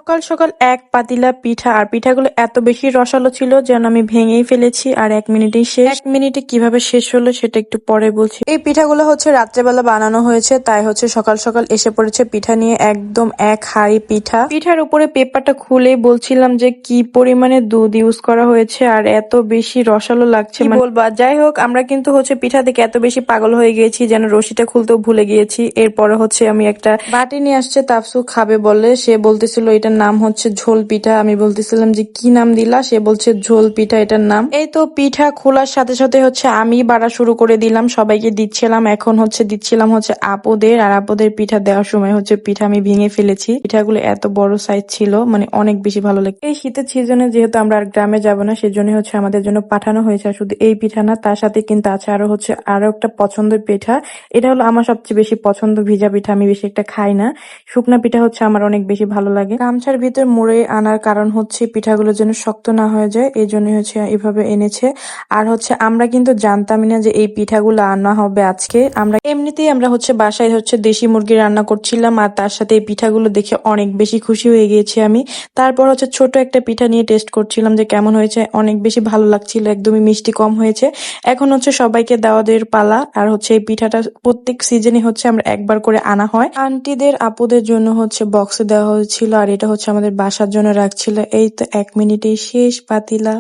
সকাল সকাল এক পাতিলা পিঠা, আর পিঠাগুলো এত বেশি রসালো ছিল যেন আমি ভেঙেই ফেলেছি, আর 1 মিনিটেই শেষ। 1 মিনিটে কিভাবে শেষ হলো সেটা একটু পরে বলছি। এই পিঠাগুলো হচ্ছে রাত্রেবেলা বানানো হয়েছে, তাই হচ্ছে সকাল সকাল এসে পড়েছে পিঠা নিয়ে, একদম এক হাঁড়ি পিঠা। পিঠার উপরে পেপারটা খুলে বলছিলাম যে কি পরিমাণে দুধ ইউজ করা হয়েছে আর এত বেশি রসালো লাগছে, কি বলবা। যাই হোক, আমরা কিন্তু হচ্ছে পিঠা দেখে এত বেশি পাগল হয়ে গিয়েছি যেন রশিটা খুলতেও ভুলে গিয়েছি। এরপরে হচ্ছে আমি একটা বাটি নিয়ে আসছে, তাফসু খাবে বলে, সে বলতেছিল এটার নাম হচ্ছে ঝোল পিঠা। আমি বলতেছিলাম যে কি নাম দিলা, সে বলছে ঝোল পিঠা এটার নাম। এই তো পিঠা খোলার সাথে সাথে হচ্ছে আমি বাড়া শুরু করে দিলাম, সবাইকে দিচ্ছিলাম। এখন হচ্ছে দিচ্ছিলাম হচ্ছে আপুদের, আর আপুদের পিঠা দেওয়ার সময় হচ্ছে পিঠা আমি ভেঙে ফেলেছি। পিঠাগুলো এত বড় সাইজ ছিল, মানে অনেক বেশি ভালো লাগে। এই শীতের সিজনে যেহেতু আমরা আর গ্রামে যাব না, সেজন্য হচ্ছে আমাদের জন্য পাঠানো হয়েছে। আর শুধু এই পিঠা না, তার সাথে কিন্তু আছে আরো একটা পছন্দের পিঠা। এটা হলো আমার সবচেয়ে বেশি পছন্দ, ভিজা পিঠা আমি বেশি একটা খাই না। শুকনা পিঠা হচ্ছে আমার অনেক বেশি ভালো লাগে। গামছার ভিতর মুড়ে আনার কারণ হচ্ছে পিঠাগুলো যেন শক্ত না হয়ে যায়, এই জন্য হচ্ছে এভাবে এনেছে। আর হচ্ছে আমরা কিন্তু জানতামই না যে এই পিঠাগুলো আনা হবে আজকে। আমরা হচ্ছে বাসায় হচ্ছে দেশি মুরগি রান্না করছিলাম, আর তার সাথে এই পিঠাগুলো দেখে অনেক বেশি খুশি হয়ে গিয়েছি আমি। তারপর হচ্ছে ছোট একটা পিঠা নিয়ে টেস্ট করছিলাম যে কেমন হয়েছে, অনেক বেশি ভালো লাগছিল, একদমই মিষ্টি কম হয়েছে। এখন হচ্ছে সবাইকে দেওয়াদের পালা। আর হচ্ছে এই পিঠাটা প্রত্যেক সিজনে হচ্ছে আমরা একবার করে আনা হয়। আন্টিদের আপুদের জন্য হচ্ছে বক্সে দেওয়া হয়েছিল, আর এটা হচ্ছে আমাদের বাসার জন্য রাখছিল। এই তো 1 মিনিটেই শেষ পাতিলা।